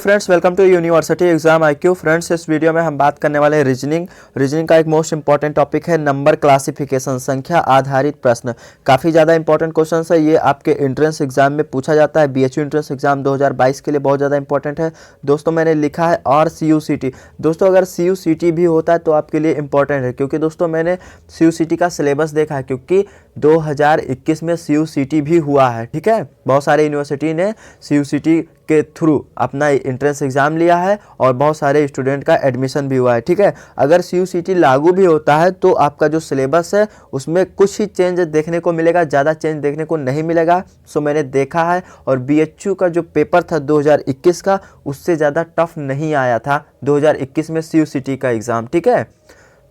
Friends, welcome to university exam IQ। Friends, इस video में हम बात करने वाले हैं रीजनिंग का एक मोस्ट इंपॉर्टेंट टॉपिक है नंबर क्लासिफिकेशन, संख्या आधारित प्रश्न। काफ़ी ज़्यादा इंपॉर्टेंट क्वेश्चन है ये, आपके एंट्रेंस एग्जाम में पूछा जाता है। BHU एंट्रेंस एग्जाम 2022 के लिए बहुत ज़्यादा इंपॉर्टेंट है दोस्तों। मैंने लिखा है और CUCT दोस्तों, अगर CUCT भी होता है तो आपके लिए इंपॉर्टेंट है, क्योंकि दोस्तों मैंने CUCT का सिलेबस देखा है, क्योंकि 2021 में CUCT भी हुआ है। ठीक है, बहुत सारे यूनिवर्सिटी ने CUCT के थ्रू अपना एंट्रेंस एग्जाम लिया है और बहुत सारे स्टूडेंट का एडमिशन भी हुआ है। ठीक है, अगर CUCT लागू भी होता है तो आपका जो सिलेबस है उसमें कुछ ही चेंज देखने को मिलेगा, ज़्यादा चेंज देखने को नहीं मिलेगा। सो मैंने देखा है, और BHU का जो पेपर था 2021 का, उससे ज़्यादा टफ नहीं आया था 2021 में CUCT का एग्ज़ाम। ठीक है,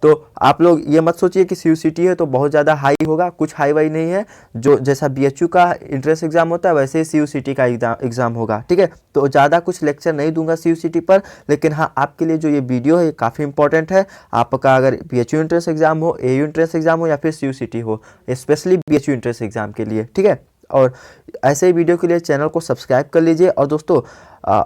तो आप लोग ये मत सोचिए कि CUCT है तो बहुत ज़्यादा हाई होगा, कुछ हाई वाई नहीं है। जो जैसा BHU का एंट्रेंस एग्जाम होता है वैसे ही CUCT का एग्जाम होगा। ठीक है, तो ज़्यादा कुछ लेक्चर नहीं दूंगा CUCT पर, लेकिन हाँ, आपके लिए जो ये वीडियो है ये काफ़ी इंपॉर्टेंट है। आपका अगर BHU एंट्रेंस एग्जाम हो, AU एंट्रेंस एग्जाम हो या फिर CUCT हो, स्पेशली BHU एंट्रेंस एग्जाम के लिए। ठीक है, और ऐसे ही वीडियो के लिए चैनल को सब्सक्राइब कर लीजिए। और दोस्तों,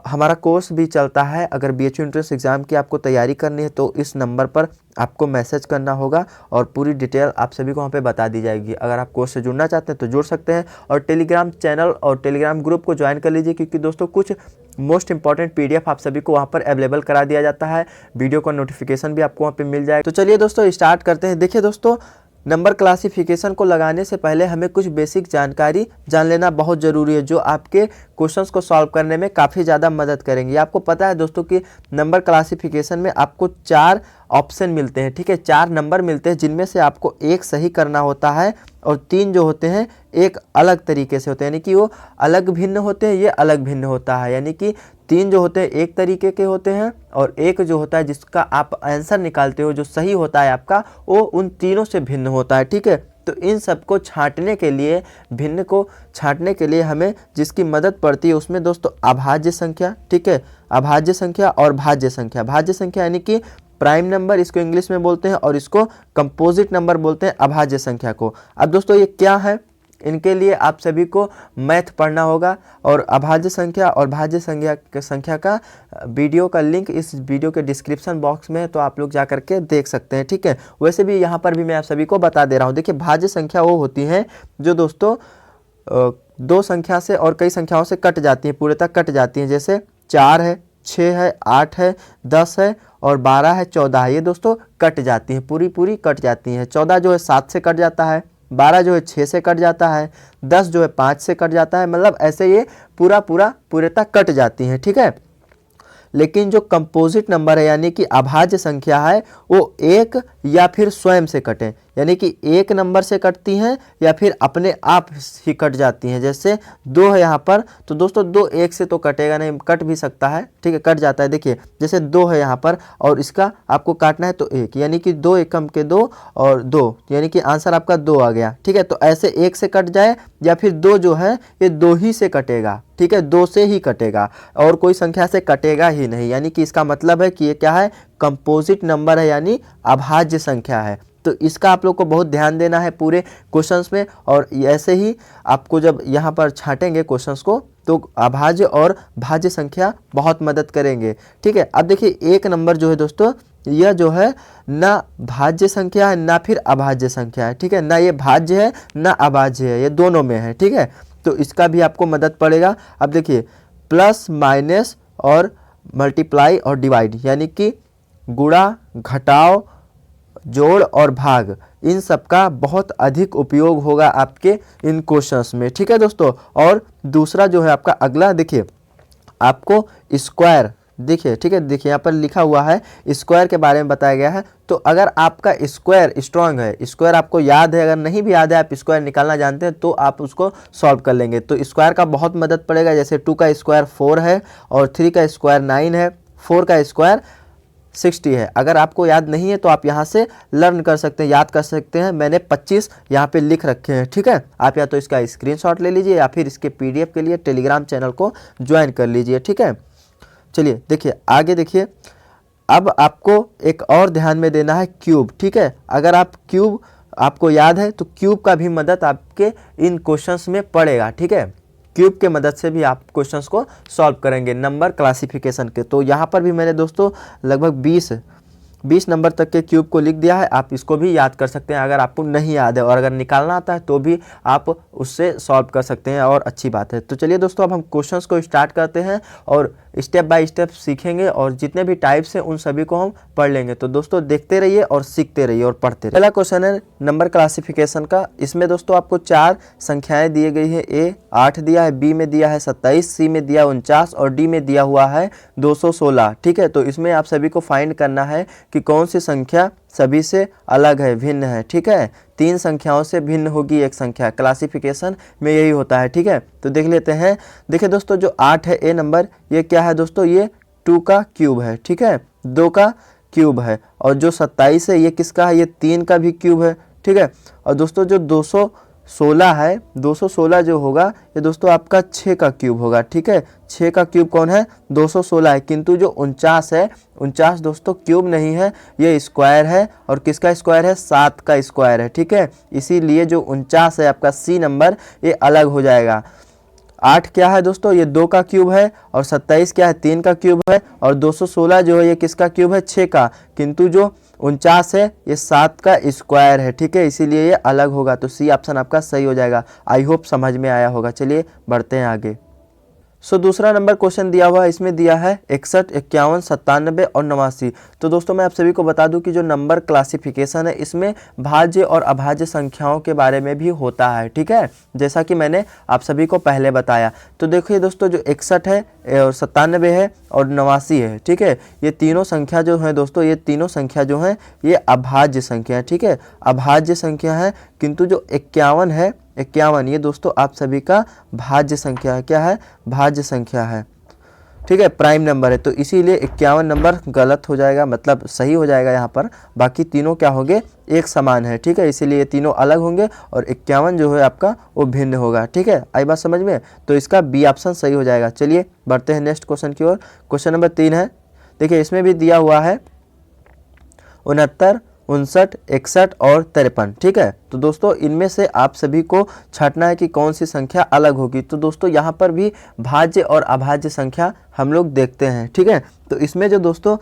हमारा कोर्स भी चलता है। अगर BHU एंट्रेंस एग्ज़ाम की आपको तैयारी करनी है तो इस नंबर पर आपको मैसेज करना होगा और पूरी डिटेल आप सभी को वहाँ पे बता दी जाएगी। अगर आप कोर्स से जुड़ना चाहते हैं तो जुड़ सकते हैं, और टेलीग्राम चैनल और टेलीग्राम ग्रुप को ज्वाइन कर लीजिए, क्योंकि दोस्तों कुछ मोस्ट इंपॉर्टेंट PDF आप सभी को वहाँ पर अवेलेबल करा दिया जाता है। वीडियो का नोटिफिकेशन भी आपको वहाँ पर मिल जाएगा। तो चलिए दोस्तों, स्टार्ट करते हैं। देखिए दोस्तों, नंबर क्लासिफिकेशन को लगाने से पहले हमें कुछ बेसिक जानकारी जान लेना बहुत ज़रूरी है, जो आपके क्वेश्चंस को सॉल्व करने में काफ़ी ज़्यादा मदद करेंगे। आपको पता है दोस्तों कि नंबर क्लासिफिकेशन में आपको 4 ऑप्शन मिलते हैं। ठीक है, 4 नंबर मिलते हैं, जिनमें से आपको एक सही करना होता है और 3 जो होते हैं एक अलग तरीके से होते हैं, यानी कि वो अलग भिन्न होते हैं, ये अलग भिन्न होता है। यानी कि 3 जो होते हैं एक तरीके के होते हैं, और एक जो होता है जिसका आप आंसर निकालते हो, जो सही होता है आपका, वो उन तीनों से भिन्न होता है। ठीक है, तो इन सब को छांटने के लिए, भिन्न को छांटने के लिए हमें जिसकी मदद पड़ती है उसमें दोस्तों अभाज्य संख्या। ठीक है, अभाज्य संख्या और भाज्य संख्या। भाज्य संख्या यानी कि प्राइम नंबर, इसको इंग्लिश में बोलते हैं, और इसको कंपोजिट नंबर बोलते हैं अभाज्य संख्या को। अब दोस्तों ये क्या है, इनके लिए आप सभी को मैथ पढ़ना होगा, और अभाज्य संख्या और भाज्य संख्या का वीडियो का लिंक इस वीडियो के डिस्क्रिप्शन बॉक्स में है, तो आप लोग जा करके देख सकते हैं। ठीक है, वैसे भी यहाँ पर भी मैं आप सभी को बता दे रहा हूँ। देखिए, भाज्य संख्या वो होती हैं जो दोस्तों 2 संख्या से और कई संख्याओं से कट जाती हैं, पूरे तक कट जाती हैं। जैसे 4 है, 6 है, 8 है, 10 है और 12 है, 14 है। ये दोस्तों कट जाती हैं, पूरी कट जाती हैं। 14 जो है 7 से कट जाता है, 12 जो है 6 से कट जाता है, 10 जो है 5 से कट जाता है। मतलब ऐसे ये पूरे तक कट जाती हैं। ठीक है, लेकिन जो कंपोजिट नंबर है यानी कि अभाज्य संख्या है, वो एक या फिर स्वयं से कटें, यानी कि एक नंबर से कटती हैं या फिर अपने आप ही कट जाती हैं। जैसे 2 है यहाँ पर, तो दोस्तों 2 एक से तो कटेगा नहीं, कट भी सकता है। ठीक है, कट जाता है। देखिए, जैसे 2 है यहाँ पर और इसका आपको काटना है तो 1, यानी कि 2 एकम के 2 और 2, यानी कि आंसर आपका 2 आ गया। ठीक है, तो ऐसे 1 से कट जाए या फिर 2 जो है ये 2 ही से कटेगा। ठीक है, 2 से ही कटेगा और कोई संख्या से कटेगा ही नहीं, यानी कि इसका मतलब है कि ये क्या है, कंपोजिट नंबर है, यानी अभाज्य संख्या है। तो इसका आप लोग को बहुत ध्यान देना है पूरे क्वेश्चंस में, और ऐसे ही आपको जब यहाँ पर छांटेंगे क्वेश्चंस को तो अभाज्य और भाज्य संख्या बहुत मदद करेंगे। ठीक है, अब देखिए, एक नंबर जो है दोस्तों, यह जो है ना भाज्य संख्या है ना फिर अभाज्य संख्या है। ठीक है, ना ये भाज्य है ना अभाज्य है, ये दोनों में है। ठीक है, तो इसका भी आपको मदद पड़ेगा। अब देखिए, प्लस माइनस और मल्टीप्लाई और डिवाइड, यानी कि गुणा, घटाव, जोड़ और भाग, इन सब का बहुत अधिक उपयोग होगा आपके इन क्वेश्चंस में। ठीक है दोस्तों, और दूसरा जो है आपका अगला, देखिए आपको स्क्वायर, देखिए, ठीक है, देखिए यहाँ पर लिखा हुआ है स्क्वायर के बारे में बताया गया है। तो अगर आपका स्क्वायर स्ट्रांग है, स्क्वायर आपको याद है, अगर नहीं भी याद है, आप स्क्वायर निकालना जानते हैं, तो आप उसको सॉल्व कर लेंगे। तो स्क्वायर का बहुत मदद पड़ेगा। जैसे 2 का स्क्वायर 4 है और 3 का स्क्वायर 9 है, 4 का स्क्वायर 60 है। अगर आपको याद नहीं है तो आप यहाँ से लर्न कर सकते हैं, याद कर सकते हैं। मैंने 25 यहाँ पे लिख रखे हैं। ठीक है, आप या तो इसका स्क्रीनशॉट ले लीजिए या फिर इसके PDF के लिए टेलीग्राम चैनल को ज्वाइन कर लीजिए। ठीक है, चलिए देखिए आगे। देखिए, अब आपको एक और ध्यान में देना है, क्यूब। ठीक है, अगर आप क्यूब आपको याद है तो क्यूब का भी मदद आपके इन क्वेश्चंस में पड़ेगा। ठीक है, क्यूब के मदद से भी आप क्वेश्चंस को सॉल्व करेंगे नंबर क्लासिफिकेशन के। तो यहाँ पर भी मैंने दोस्तों लगभग 20 नंबर तक के क्यूब को लिख दिया है। आप इसको भी याद कर सकते हैं अगर आपको नहीं याद है, और अगर निकालना आता है तो भी आप उससे सॉल्व कर सकते हैं, और अच्छी बात है। तो चलिए दोस्तों, अब हम क्वेश्चंस को स्टार्ट करते हैं और स्टेप बाय स्टेप सीखेंगे, और जितने भी टाइप्स हैं उन सभी को हम पढ़ लेंगे। तो दोस्तों देखते रहिए और सीखते रहिए और पढ़ते रहिए। पहला क्वेश्चन है नंबर क्लासिफिकेशन का। इसमें दोस्तों आपको 4 संख्याएं दी गई है। ए 8 दिया है, बी में दिया है 27, सी में दिया 49 और डी में दिया हुआ है 216। ठीक है, तो इसमें आप सभी को फाइंड करना है कि कौन सी संख्या सभी से अलग है, भिन्न है। ठीक है, 3 संख्याओं से भिन्न होगी एक संख्या, क्लासिफिकेशन में यही होता है। ठीक है, तो देख लेते हैं। देखिए दोस्तों, जो 8 है ए नंबर, ये क्या है दोस्तों, ये 2 का क्यूब है। ठीक है, 2 का क्यूब है। और जो 27 है ये किसका है, ये 3 का भी क्यूब है। ठीक है, और दोस्तों जो 216 है, 216 जो होगा ये दोस्तों आपका 6 का क्यूब होगा। ठीक है, 6 का क्यूब कौन है, 216 है। किंतु जो 49 है, 49 दोस्तों क्यूब नहीं है, ये स्क्वायर है। और किसका स्क्वायर है, 7 का स्क्वायर है। ठीक है, इसीलिए जो 49 है आपका सी नंबर, ये अलग हो जाएगा। 8 क्या है दोस्तों, ये 2 का क्यूब है। और 27 क्या है, 3 का क्यूब है। और 216 जो है ये किसका क्यूब है, 6 का। किंतु जो 49 है ये 7 का स्क्वायर है। ठीक है, इसीलिए ये अलग होगा। तो सी ऑप्शन आपका सही हो जाएगा। आई होप समझ में आया होगा। चलिए बढ़ते हैं आगे। दूसरा नंबर क्वेश्चन दिया हुआ है, इसमें दिया है 61, 51, 97 और 89। तो दोस्तों मैं आप सभी को बता दूं कि जो नंबर क्लासिफिकेशन है इसमें भाज्य और अभाज्य संख्याओं के बारे में भी होता है। ठीक है, जैसा कि मैंने आप सभी को पहले बताया। तो देखिए दोस्तों, जो 61 है और 97 है और 89 है, ठीक है, ये तीनों संख्या जो है दोस्तों, ये तीनों संख्या जो है ये अभाज्य संख्या है। ठीक है, अभाज्य संख्या है। किंतु जो 51 है, 51 ये दोस्तों आप सभी का भाज्य संख्या है। क्या है, भाज्य संख्या है। ठीक है, प्राइम नंबर है। तो इसीलिए 51 नंबर गलत हो जाएगा, मतलब सही हो जाएगा यहाँ पर। बाकी तीनों क्या होंगे, एक समान है। ठीक है, इसीलिए ये तीनों अलग होंगे और 51 जो है आपका वो भिन्न होगा। ठीक है, आई बात समझ में। तो इसका बी ऑप्शन सही हो जाएगा। चलिए बढ़ते हैं नेक्स्ट क्वेश्चन की ओर। क्वेश्चन नंबर 3 है। देखिए इसमें भी दिया हुआ है 69, 59, 61 और 53। ठीक है, तो दोस्तों इनमें से आप सभी को छांटना है कि कौन सी संख्या अलग होगी। तो दोस्तों यहाँ पर भी भाज्य और अभाज्य संख्या हम लोग देखते हैं। ठीक है, तो इसमें जो दोस्तों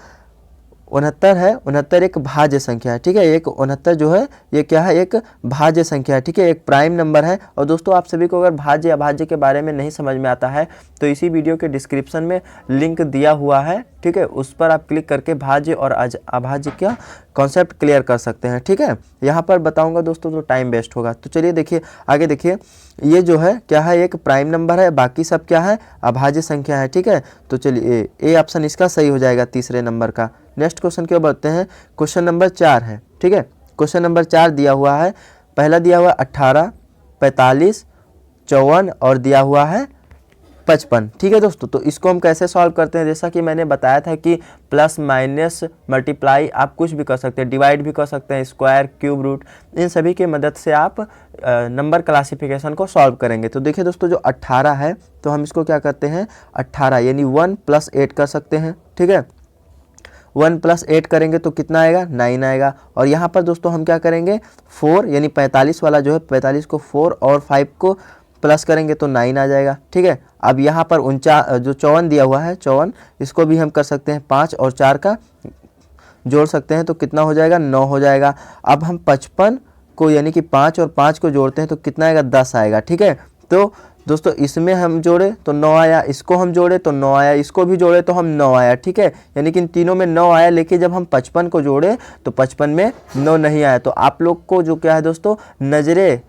69 है, 69 एक भाज्य संख्या है। ठीक है, एक 69 जो है ये क्या है, एक भाज्य संख्या है। ठीक है, एक प्राइम नंबर है। और दोस्तों आप सभी को अगर भाज्य अभाज्य के बारे में नहीं समझ में आता है तो इसी वीडियो के डिस्क्रिप्शन में लिंक दिया हुआ है। ठीक है, उस पर आप क्लिक करके भाज्य और अभाज्य का कॉन्सेप्ट क्लियर कर सकते हैं। ठीक है, यहाँ पर बताऊंगा दोस्तों तो टाइम वेस्ट होगा। तो चलिए देखिए आगे। देखिए ये जो है क्या है, एक प्राइम नंबर है, बाकी सब क्या है, अभाज्य संख्या है। ठीक है, तो चलिए ए ऑप्शन इसका सही हो जाएगा, तीसरे नंबर का। नेक्स्ट क्वेश्चन की ओर बढ़ते हैं। क्वेश्चन नंबर 4 है। ठीक है, क्वेश्चन नंबर 4 दिया हुआ है। पहला दिया हुआ 18, 45, 54 और दिया हुआ है 55। ठीक है दोस्तों, तो इसको हम कैसे सॉल्व करते हैं, जैसा कि मैंने बताया था कि प्लस माइनस मल्टीप्लाई आप कुछ भी कर सकते हैं, डिवाइड भी कर सकते हैं, स्क्वायर, क्यूब, रूट, इन सभी के मदद से आप नंबर क्लासिफिकेशन को सॉल्व करेंगे। तो देखिए दोस्तों, जो 18 है तो हम इसको क्या करते हैं, 18 यानी 1 + 8 कर सकते हैं। ठीक है, 1 + 8 करेंगे तो कितना आएगा, 9 आएगा। और यहाँ पर दोस्तों हम क्या करेंगे, 4 यानी 45 वाला जो है, 45 को 4 और 5 को प्लस करेंगे तो 9 आ जाएगा। ठीक है, अब यहाँ पर 49 जो 54 दिया हुआ है, 54 इसको भी हम कर सकते हैं, 5 और 4 का जोड़ सकते हैं तो कितना हो जाएगा, 9 हो जाएगा। अब हम 55 को यानी कि 5 और 5 को जोड़ते हैं तो कितना आएगा, 10 आएगा। ठीक है, तो दोस्तों इसमें हम जोड़े तो 9 आया, इसको हम जोड़े तो 9 आया, इसको भी जोड़े तो हम 9 आया। ठीक है, यानी कि इन तीनों में 9 आया, लेकिन जब हम 55 को जोड़े तो 55 में 9 नहीं आया। तो आप लोग को जो क्या है दोस्तों, नज़रें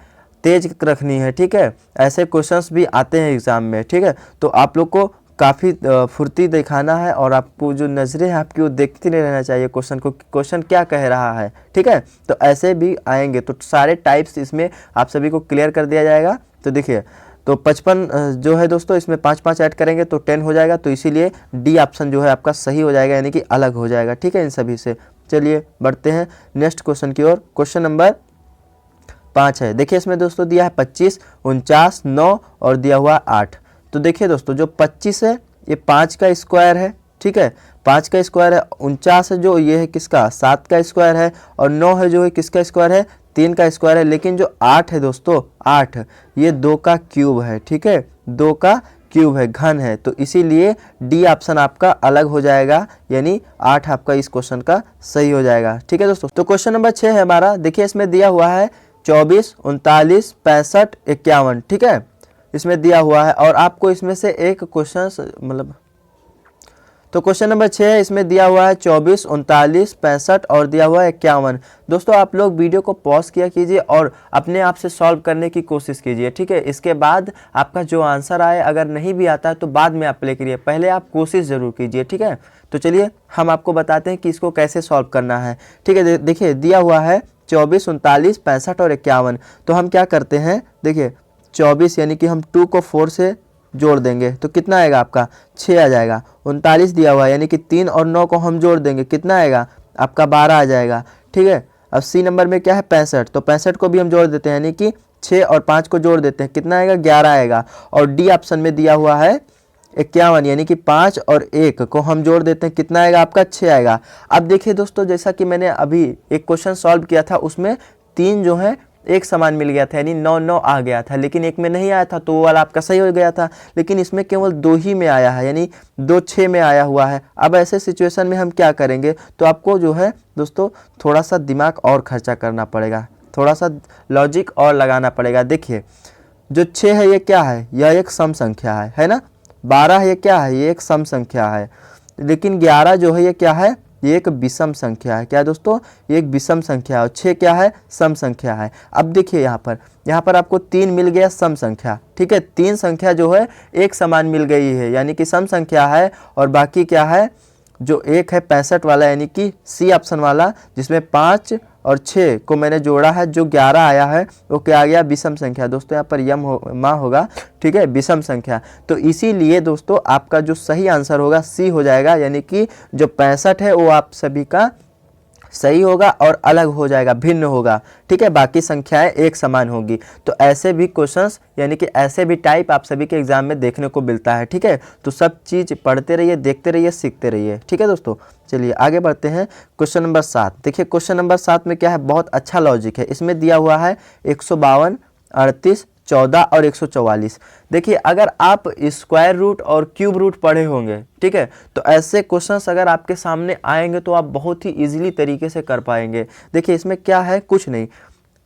तेज रखनी है। ठीक है, ऐसे क्वेश्चंस भी आते हैं एग्जाम में। ठीक है, तो आप लोग को काफ़ी फुर्ती दिखाना है और आपको जो नज़रें हैं आपकी वो देखती नहीं रहना चाहिए क्वेश्चन को, क्वेश्चन क्या कह रहा है। ठीक है, तो ऐसे भी आएंगे। तो सारे टाइप्स इसमें आप सभी को क्लियर कर दिया जाएगा। तो देखिए, तो 55 जो है दोस्तों, इसमें 5 ऐड करेंगे तो 10 हो जाएगा। तो इसीलिए डी ऑप्शन जो है आपका सही हो जाएगा, यानी कि अलग हो जाएगा। ठीक है, इन सभी से। चलिए बढ़ते हैं नेक्स्ट क्वेश्चन की ओर। क्वेश्चन नंबर 5 है। देखिए इसमें दोस्तों दिया है 25, 49, 9 और दिया हुआ 8। तो देखिए दोस्तों, जो 25 है ये 5 का स्क्वायर है। ठीक है, 5 का स्क्वायर है। 49 है जो ये है किसका, 7 का स्क्वायर है। और 9 है जो है किसका स्क्वायर है, 3 का स्क्वायर है। लेकिन जो 8 है दोस्तों, 8 ये 2 का क्यूब है। ठीक है, 2 का क्यूब है, घन है, तो इसीलिए डी ऑप्शन आपका अलग हो जाएगा, यानी 8 आपका इस क्वेश्चन का सही हो जाएगा। ठीक है दोस्तों, तो क्वेश्चन नंबर 6 है हमारा। देखिए इसमें दिया हुआ है 24, 39, 65, 51। ठीक है, इसमें दिया हुआ है और आपको इसमें से एक क्वेश्चन मतलब, तो क्वेश्चन नंबर 6 है, इसमें दिया हुआ है 24, 39, 65 और दिया हुआ है 51। दोस्तों आप लोग वीडियो को पॉज किया कीजिए और अपने आप से सॉल्व करने की कोशिश कीजिए। ठीक है, इसके बाद आपका जो आंसर आए, अगर नहीं भी आता है तो बाद में अप्लाई करिए, पहले आप कोशिश ज़रूर कीजिए। ठीक है, तो चलिए हम आपको बताते हैं कि इसको कैसे सॉल्व करना है। ठीक है, देखिए दिया हुआ है 24, 39, 65 और 51। तो हम क्या करते हैं, देखिए 24 यानी कि हम 2 को 4 से जोड़ देंगे तो कितना आएगा आपका 6 आ जाएगा। 39 दिया हुआ है यानी कि 3 और 9 को हम जोड़ देंगे, कितना आएगा आपका 12 आ जाएगा। ठीक है, अब सी नंबर में क्या है 65, तो 65 को भी हम जोड़ देते हैं, यानी कि 6 और 5 को जोड़ देते हैं, कितना आएगा 11 आएगा। और डी ऑप्शन में दिया हुआ है 51 यानी कि 5 और 1 को हम जोड़ देते हैं, कितना आएगा आपका 6 आएगा। अब देखिए दोस्तों, जैसा कि मैंने अभी एक क्वेश्चन सॉल्व किया था, उसमें 3 जो है एक समान मिल गया था, यानी 9 9 आ गया था, लेकिन एक में नहीं आया था तो वो वाला आपका सही हो गया था। लेकिन इसमें केवल 2 ही में आया है, यानी 2 6 में आया हुआ है। अब ऐसे सिचुएशन में हम क्या करेंगे, तो आपको जो है दोस्तों थोड़ा सा दिमाग और खर्चा करना पड़ेगा, थोड़ा सा लॉजिक और लगाना पड़ेगा। देखिए जो 6 है ये क्या है, यह एक सम संख्या है ना। 12 ये क्या है, ये एक सम संख्या है। लेकिन 11 जो है ये क्या है, ये एक विषम संख्या है। क्या दोस्तों, ये एक विषम संख्या है। और 6 क्या है, सम संख्या है। अब देखिए यहाँ पर आपको 3 मिल गया सम संख्या। ठीक है, 3 संख्या जो है एक समान मिल गई है, यानी कि सम संख्या है। और बाकी क्या है, जो एक है 65 वाला, यानी कि सी ऑप्शन वाला, जिसमें 5 और 6 को मैंने जोड़ा है, जो 11 आया है वो क्या आ गया, विषम संख्या। दोस्तों यहाँ पर माँ होगा। ठीक है, विषम संख्या। तो इसीलिए दोस्तों आपका जो सही आंसर होगा सी हो जाएगा, यानी कि जो 65 है वो आप सभी का सही होगा और अलग हो जाएगा, भिन्न होगा। ठीक है, बाकी संख्याएं एक समान होगी। तो ऐसे भी क्वेश्चंस यानी कि ऐसे भी टाइप आप सभी के एग्जाम में देखने को मिलता है। ठीक है, तो सब चीज़ पढ़ते रहिए, देखते रहिए, सीखते रहिए। ठीक है दोस्तों, चलिए आगे बढ़ते हैं। Question number 7। देखिए क्वेश्चन नंबर 7 में क्या है, बहुत अच्छा लॉजिक है। इसमें दिया हुआ है 152, 38, 14 और 144। देखिए अगर आप स्क्वायर रूट और क्यूब रूट पढ़े होंगे, ठीक है, तो ऐसे क्वेश्चंस अगर आपके सामने आएंगे तो आप बहुत ही इजीली तरीके से कर पाएंगे। देखिए इसमें क्या है, कुछ नहीं।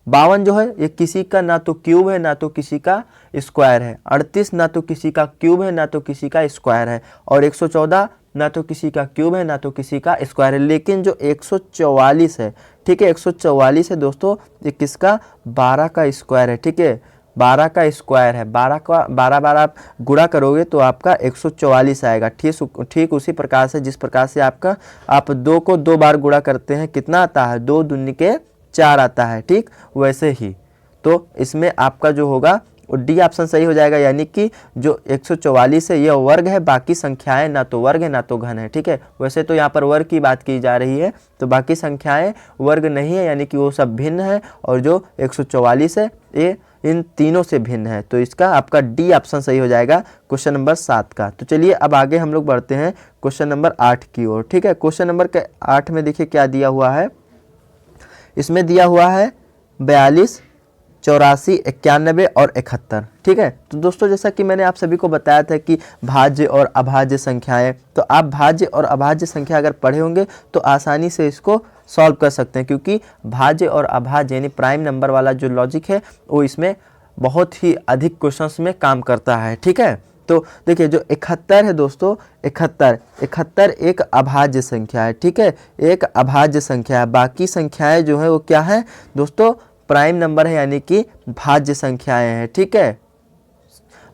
52 जो है ये किसी का ना तो क्यूब है ना तो किसी का स्क्वायर है। 38 ना तो किसी का क्यूब है ना तो किसी का स्क्वायर है। और 114 ना तो किसी का क्यूब है ना तो किसी का स्क्वायर है। लेकिन जो 144 है, ठीक है, 144 है दोस्तों, ये किसका, 12 का स्क्वायर है। ठीक है, 12 का स्क्वायर है। 12 का 12 बार आप गुणा करोगे तो आपका 144 आएगा। ठीक उसी प्रकार से जिस प्रकार से आपका आप 2 को 2 बार गुणा करते हैं, कितना आता है, 2 दूनी के 4 आता है। ठीक वैसे ही तो इसमें आपका जो होगा वो डी ऑप्शन सही हो जाएगा, यानी कि जो 144 है यह वर्ग है, बाकी संख्याएं ना तो वर्ग है ना तो घन है। ठीक है, वैसे तो यहाँ पर वर्ग की बात की जा रही है, तो बाकी संख्याएं वर्ग नहीं है, यानी कि वो सब भिन्न है। और जो 144 है ये इन तीनों से भिन्न है। तो इसका आपका डी ऑप्शन सही हो जाएगा क्वेश्चन नंबर 7 का। तो चलिए अब आगे हम लोग बढ़ते हैं क्वेश्चन नंबर 8 की ओर। ठीक है, क्वेश्चन नंबर 8 में देखिए क्या दिया हुआ है। इसमें दिया हुआ है 42, 84, 91 और 71। ठीक है, तो दोस्तों जैसा कि मैंने आप सभी को बताया था कि भाज्य और अभाज्य संख्याएं, तो आप भाज्य और अभाज्य संख्या अगर पढ़े होंगे तो आसानी से इसको सॉल्व कर सकते हैं, क्योंकि भाज्य और अभाज्य यानी प्राइम नंबर वाला जो लॉजिक है वो इसमें बहुत ही अधिक क्वेश्चंस में काम करता है। ठीक है, तो देखिए जो 71 है दोस्तों, 71 एक अभाज्य संख्या है। ठीक है, एक अभाज्य संख्या है। बाकी संख्याएं जो है वो क्या है दोस्तों, प्राइम नंबर है, यानी कि भाज्य संख्याएं हैं। ठीक है,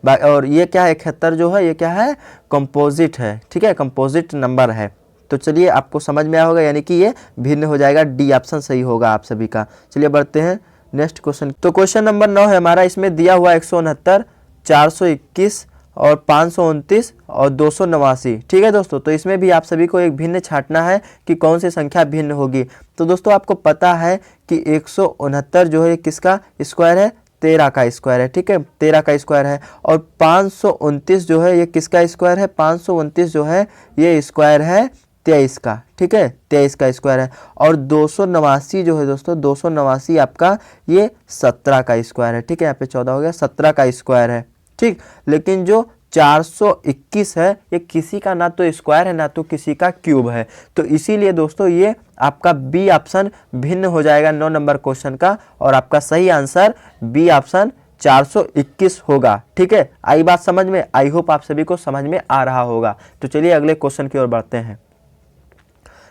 और ये क्या है, 71 जो है ये क्या है, कंपोजिट है। ठीक है, कंपोजिट नंबर है। तो चलिए आपको समझ में आया होगा, यानी कि ये भिन्न हो जाएगा, डी ऑप्शन सही होगा आप सभी का। चलिए बढ़ते हैं नेक्स्ट क्वेश्चन। तो क्वेश्चन नंबर 9 है हमारा। इसमें दिया हुआ 169, 421 और 529 और 289। ठीक है दोस्तों, तो इसमें भी आप सभी को एक भिन्न छांटना है कि कौन सी संख्या भिन्न होगी। तो दोस्तों आपको पता है कि 169 जो है किसका स्क्वायर है, 13 का स्क्वायर है। ठीक है, 13 का स्क्वायर है। और 529 जो है ये किसका स्क्वायर है, 529 जो है ये स्क्वायर है 23 का। ठीक है, 23 का स्क्वायर है। और 289 जो है दोस्तों, 289 आपका ये 17 का स्क्वायर है। ठीक है, यहाँ पे 14 हो गया, 17 का स्क्वायर है। ठीक। लेकिन जो 421 है ये किसी का ना तो स्क्वायर है ना तो किसी का क्यूब है, तो इसीलिए दोस्तों ये आपका बी ऑप्शन भिन्न हो जाएगा 9 नंबर क्वेश्चन का, और आपका सही आंसर बी ऑप्शन 421 होगा। ठीक है, आई बात समझ में? आई होप आप सभी को समझ में आ रहा होगा। तो चलिए अगले क्वेश्चन की ओर बढ़ते हैं।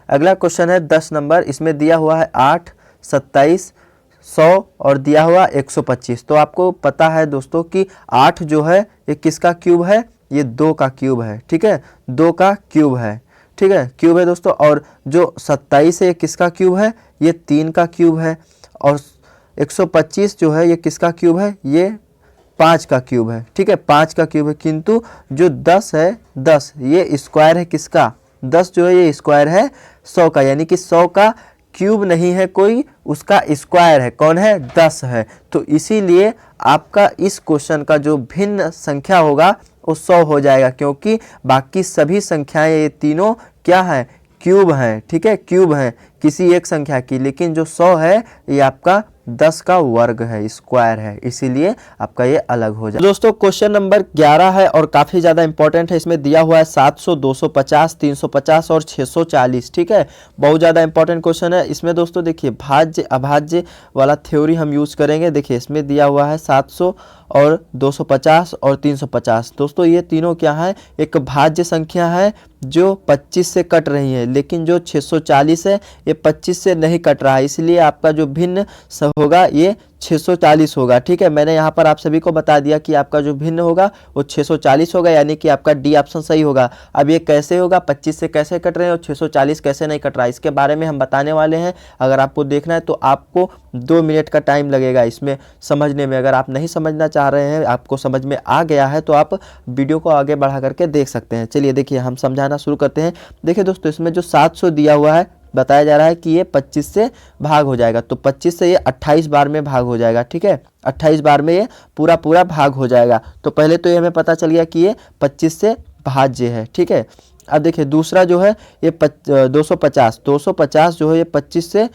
अगला क्वेश्चन है 10 नंबर, इसमें दिया हुआ है 8, 27, 100 और दिया हुआ 125। तो आपको पता है दोस्तों कि 8 जो है ये किसका क्यूब है? ये 2 का क्यूब है। ठीक है, 2 का क्यूब है। ठीक है, क्यूब है दोस्तों। और जो 27 है ये किसका क्यूब है? ये 3 का क्यूब है। और 125 जो है ये किसका क्यूब है? ये 5 का क्यूब है। ठीक है, 5 का क्यूब है। किंतु जो 10 है, 10 ये स्क्वायर है किसका? 10 जो है ये स्क्वायर है 100 का, यानी कि 100 का क्यूब नहीं है कोई, उसका स्क्वायर है। कौन है? 10 है। तो इसीलिए आपका इस क्वेश्चन का जो भिन्न संख्या होगा वो 100 हो जाएगा, क्योंकि बाकी सभी संख्याएं ये तीनों क्या है? क्यूब हैं। ठीक है, क्यूब हैं किसी एक संख्या की, लेकिन जो 100 है ये आपका 10 का वर्ग है, स्क्वायर है, इसीलिए आपका ये अलग हो जाए। दोस्तों क्वेश्चन नंबर 11 है और काफ़ी ज़्यादा इंपॉर्टेंट है। इसमें दिया हुआ है 700, 250, 350 और 640। ठीक है, बहुत ज़्यादा इंपॉर्टेंट क्वेश्चन है। इसमें दोस्तों देखिए भाज्य अभाज्य वाला थ्योरी हम यूज़ करेंगे। देखिए इसमें दिया हुआ है 700 और 250 और 350। दोस्तों ये तीनों क्या है? एक भाज्य संख्या है जो 25 से कट रही है, लेकिन जो 640 है ये 25 से नहीं कट रहा है, इसलिए आपका जो भिन्न होगा ये 640 होगा। ठीक है, मैंने यहाँ पर आप सभी को बता दिया कि आपका जो भिन्न होगा वो 640 होगा, यानी कि आपका डी ऑप्शन सही होगा। अब ये कैसे होगा? 25 से कैसे कट रहे हैं और 640 कैसे नहीं कट रहा है, इसके बारे में हम बताने वाले हैं। अगर आपको देखना है तो आपको 2 मिनट का टाइम लगेगा इसमें समझने में। अगर आप नहीं समझना चाह रहे हैं, आपको समझ में आ गया है, तो आप वीडियो को आगे बढ़ा करके देख सकते हैं। चलिए देखिए हम समझाना शुरू करते हैं। देखिए दोस्तों इसमें जो 700 दिया हुआ है, बताया जा रहा है कि ये 25 से भाग हो जाएगा, तो 25 से ये 28 बार में भाग हो जाएगा। ठीक है, 28 बार में ये पूरा पूरा भाग हो जाएगा। तो पहले तो ये हमें पता चल गया कि ये 25 से भाज्य है। ठीक है, अब देखिए दूसरा जो है ये 250 जो है ये 25 से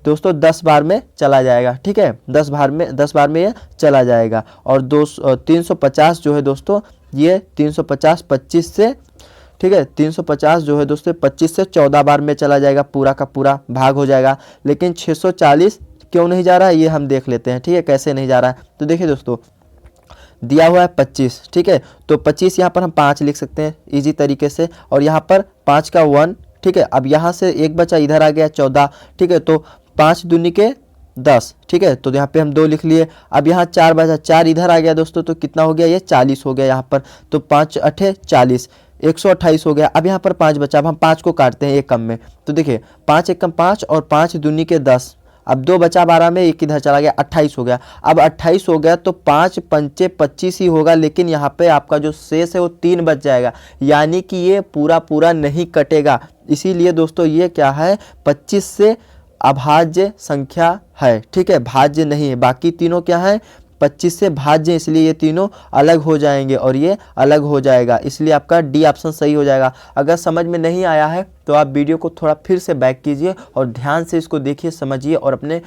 दोस्तों 10 बार में चला जाएगा। ठीक है, 10 बार में ये चला जाएगा। और 350 जो है दोस्तों ये 350 25 से, ठीक है, 350 जो है दोस्तों 25 से 14 बार में चला जाएगा, पूरा का पूरा भाग हो जाएगा। लेकिन 640 क्यों नहीं जा रहा है ये हम देख लेते हैं। ठीक है, कैसे नहीं जा रहा है? तो देखिए दोस्तों दिया हुआ है 25। ठीक है, तो 25 यहाँ पर हम 5 लिख सकते हैं इजी तरीके से, और यहाँ पर 5 का 1। ठीक है, अब यहाँ से एक बचा इधर आ गया 14। ठीक है, तो 5 दूनी के 10। ठीक है, तो यहाँ पे हम 2 लिख लिए। अब यहाँ 4 बचा, 4 इधर आ गया दोस्तों, तो कितना हो गया? ये 40 हो गया यहाँ पर। तो 5 8 40, 128 हो गया। अब यहाँ पर 5 बचा, अब हम 5 को काटते हैं एक कम में। तो देखिए 5 एक कम 5 और 5 दूनी के 10। अब 2 बचा 12 में, एक इधर चला गया, 28 हो गया। अब 28 हो गया तो 5 पंचे 25 ही होगा, लेकिन यहाँ पे आपका जो शेष है वो 3 बच जाएगा, यानी कि ये पूरा पूरा नहीं कटेगा। इसीलिए दोस्तों ये क्या है? 25 से अभाज्य संख्या है। ठीक है, भाज्य नहीं है। बाकी तीनों क्या है? 25 से भाज्य, इसलिए ये तीनों अलग हो जाएंगे और ये अलग हो जाएगा, इसलिए आपका डी ऑप्शन सही हो जाएगा। अगर समझ में नहीं आया है तो आप वीडियो को थोड़ा फिर से बैक कीजिए और ध्यान से इसको देखिए, समझिए और अपने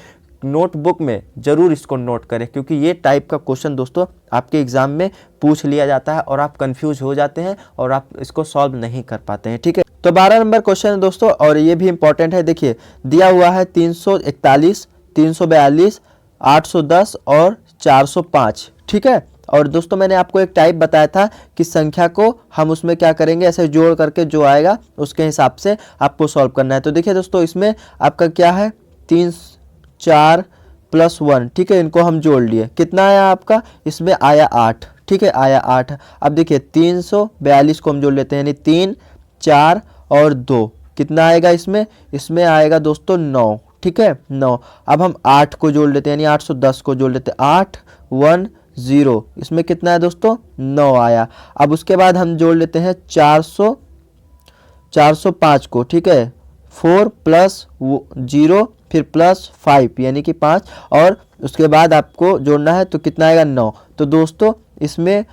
नोटबुक में ज़रूर इसको नोट करें, क्योंकि ये टाइप का क्वेश्चन दोस्तों आपके एग्जाम में पूछ लिया जाता है और आप कंफ्यूज हो जाते हैं और आप इसको सॉल्व नहीं कर पाते हैं। ठीक है, तो 12 नंबर क्वेश्चन है दोस्तों, और ये भी इंपॉर्टेंट है। देखिए दिया हुआ है 341, 342, 810 और 405। ठीक है, और दोस्तों मैंने आपको एक टाइप बताया था कि संख्या को हम उसमें क्या करेंगे, ऐसे जोड़ करके जो आएगा उसके हिसाब से आपको सॉल्व करना है। तो देखिए दोस्तों इसमें आपका क्या है? 3 4 प्लस 1। ठीक है, इनको हम जोड़ लिए, कितना आया आपका? इसमें आया 8। ठीक है, आया 8। अब देखिए 342 को हम जोड़ लेते हैं, यानी 3 4 और 2, कितना आएगा इसमें? इसमें आएगा दोस्तों 9। ठीक है, 9। अब हम 8 को जोड़ लेते हैं, यानी 810 को जोड़ लेते हैं, 8 1 0, इसमें कितना है दोस्तों? 9 आया। अब उसके बाद हम जोड़ लेते हैं 405 को। ठीक है, 4 प्लस 0 फिर प्लस 5, यानी कि 5, और उसके बाद आपको जोड़ना है तो कितना आएगा? 9। तो दोस्तों इसमें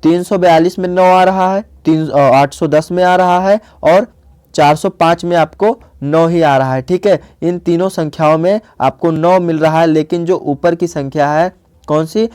342 में 9 आ रहा है, 810 में आ रहा है और 405 में आपको 9 ही आ रहा है। ठीक है, इन तीनों संख्याओं में आपको 9 मिल रहा है, लेकिन जो ऊपर की संख्या है कौन सी?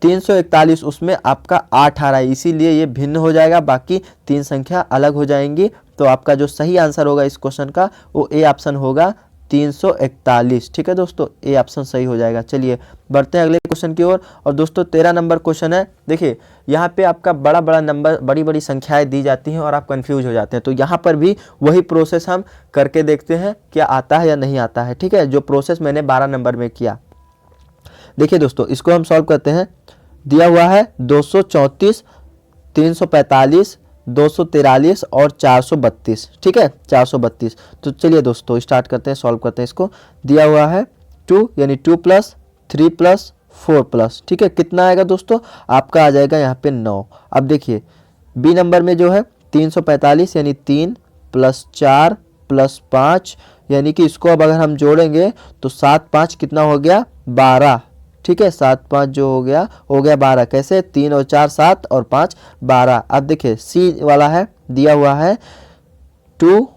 341 उसमें आपका 8 आ रहा है, इसीलिए ये भिन्न हो जाएगा, बाकी 3 संख्या अलग हो जाएंगी। तो आपका जो सही आंसर होगा इस क्वेश्चन का वो ए ऑप्शन होगा 341। ठीक है दोस्तों, ए ऑप्शन सही हो जाएगा। चलिए बढ़ते हैं अगले क्वेश्चन की ओर। और दोस्तों 13 नंबर क्वेश्चन है। देखिए यहाँ पे आपका बड़ा बड़ा नंबर, बड़ी बड़ी संख्याएं दी जाती हैं और आप कंफ्यूज हो जाते हैं। तो यहाँ पर भी वही प्रोसेस हम करके देखते हैं क्या आता है या नहीं आता है। ठीक है, जो प्रोसेस मैंने 12 नंबर में किया। देखिए दोस्तों इसको हम सॉल्व करते हैं। दिया हुआ है 234, 345, 243 और 432। ठीक है, 432। तो चलिए दोस्तों स्टार्ट करते हैं, सॉल्व करते हैं इसको। दिया हुआ है 2 यानी 2 + 3 + 4 +, ठीक है, कितना आएगा दोस्तों, आपका आ जाएगा यहाँ पे 9। अब देखिए बी नंबर में जो है 345 यानी 3 + 4 + 5, यानी कि इसको अब अगर हम जोड़ेंगे तो 7 5 कितना हो गया, 12। ठीक है, 7 5 जो हो गया 12। कैसे, 3 और 4 7 और 5 12। अब देखिए सी वाला है, दिया हुआ है 2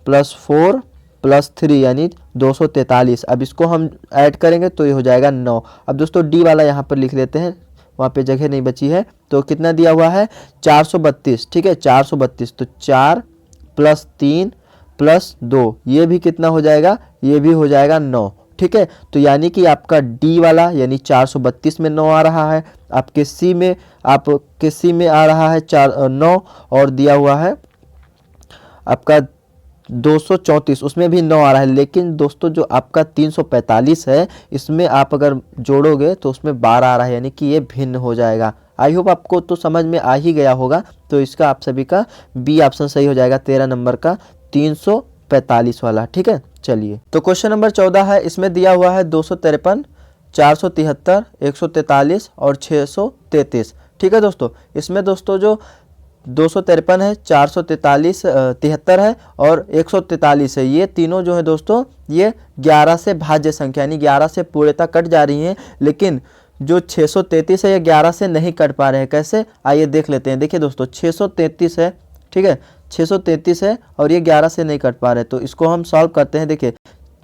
+ 4 + 3 यानी 243। अब इसको हम ऐड करेंगे तो ये हो जाएगा 9। अब दोस्तों डी वाला यहाँ पर लिख लेते हैं, वहाँ पे जगह नहीं बची है। तो कितना दिया हुआ है 432। ठीक है, 432। तो 4 + 3 + 2 ये भी कितना हो जाएगा, ये भी हो जाएगा 9। ठीक है, तो यानी कि आपका डी वाला यानी 432 में 9 आ रहा है, आपके सी में आ रहा है 9, और दिया हुआ है आपका 234 उसमें भी 9 आ रहा है। लेकिन दोस्तों जो आपका 345 है इसमें आप अगर जोड़ोगे तो उसमें 12 आ रहा है, यानी कि ये भिन्न हो जाएगा। आई होप आपको तो समझ में आ ही गया होगा। तो इसका आप सभी का बी ऑप्शन सही हो जाएगा, 13 नंबर का 345 वाला। ठीक है, चलिए तो क्वेश्चन नंबर 14 है। इसमें दिया हुआ है 253, 473, 143 और 633। ठीक है दोस्तों, इसमें दोस्तों जो 253 है, 443 73 है और 143 है, ये तीनों जो है दोस्तों ये 11 से भाज्य संख्या यानी 11 से पूर्णतः कट जा रही हैं। लेकिन जो 633 है ये 11 से नहीं कट पा रहे हैं। कैसे, आइए देख लेते हैं। देखिए दोस्तों 633 है, ठीक है, 633 है और ये 11 से नहीं कट पा रहे, तो इसको हम सॉल्व करते हैं। देखिए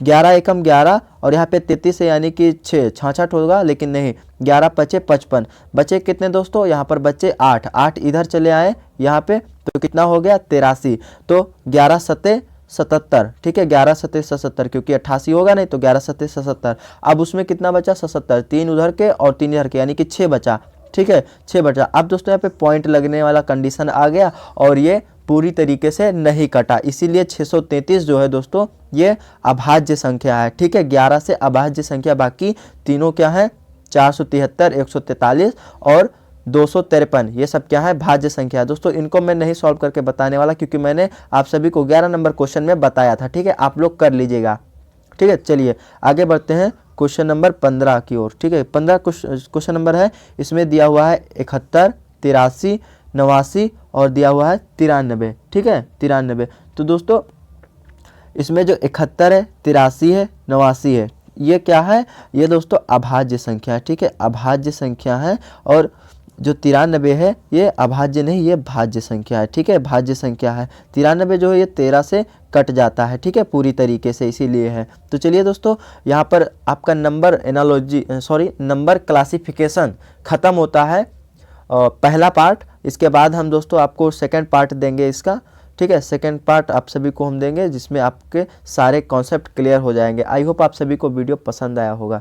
11 एकम 11 और यहाँ पे 33 है यानी कि 6 66 होगा, लेकिन नहीं, 11 पचे 55, बचे कितने दोस्तों, यहाँ पर बचे 8 8 इधर चले आए यहाँ पे, तो कितना हो गया 83। तो 11 सते 77। ठीक है, 11 सते 77, क्योंकि 88 होगा नहीं, तो 11 सते 77। अब उसमें कितना बचा 77, 3 उधर के और 3 इधर के, यानी कि 6 बचा। ठीक है, 6 बचा। अब दोस्तों यहाँ पे पॉइंट लगने वाला कंडीशन आ गया और ये पूरी तरीके से नहीं कटा, इसीलिए 633 जो है दोस्तों ये अभाज्य संख्या है। ठीक है, 11 से अभाज्य संख्या, बाकी तीनों क्या है, 473, 143 और 253, ये सब क्या है, भाज्य संख्या है। दोस्तों इनको मैं नहीं सॉल्व करके बताने वाला, क्योंकि मैंने आप सभी को 11 नंबर क्वेश्चन में बताया था। ठीक है, आप लोग कर लीजिएगा। ठीक है, चलिए आगे बढ़ते हैं क्वेश्चन नंबर 15 की ओर। ठीक है, 15 क्वेश्चन नंबर है। इसमें दिया हुआ है 71, 83, 89 और दिया हुआ है 93। ठीक है, 93। तो दोस्तों इसमें जो 71 है, 83 है, 89 है, ये क्या है, ये दोस्तों अभाज्य संख्या है। ठीक है, अभाज्य संख्या है। और जो 93 है ये अभाज्य नहीं, ये भाज्य संख्या है। ठीक है, भाज्य संख्या है। 93 जो है ये 13 से कट जाता है। ठीक है, पूरी तरीके से, इसीलिए है। तो चलिए दोस्तों यहाँ पर आपका नंबर क्लासिफिकेशन ख़त्म होता है, पहला पार्ट। इसके बाद हम दोस्तों आपको सेकंड पार्ट देंगे इसका। ठीक है, सेकंड पार्ट आप सभी को हम देंगे, जिसमें आपके सारे कॉन्सेप्ट क्लियर हो जाएंगे। आई होप आप सभी को वीडियो पसंद आया होगा।